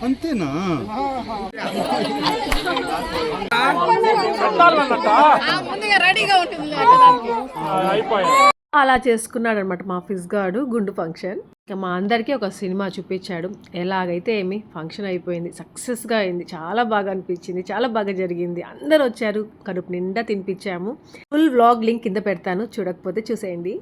అంతేనా? అలా చేసుకున్నాడు అనమాట మా ఫిజ్ గాడు గుండు ఫంక్షన్. ఇక మా అందరికీ ఒక సినిమా చూపించాడు. ఎలాగైతే ఏమి ఫంక్షన్ అయిపోయింది, సక్సెస్గా అయింది. చాలా బాగా అనిపించింది, చాలా బాగా జరిగింది. అందరు వచ్చారు, కడుపు నిండా తినిపించాము. ఫుల్ వ్లాగ్ లింక్ కింద పెడతాను, చూడకపోతే చూసేయండి.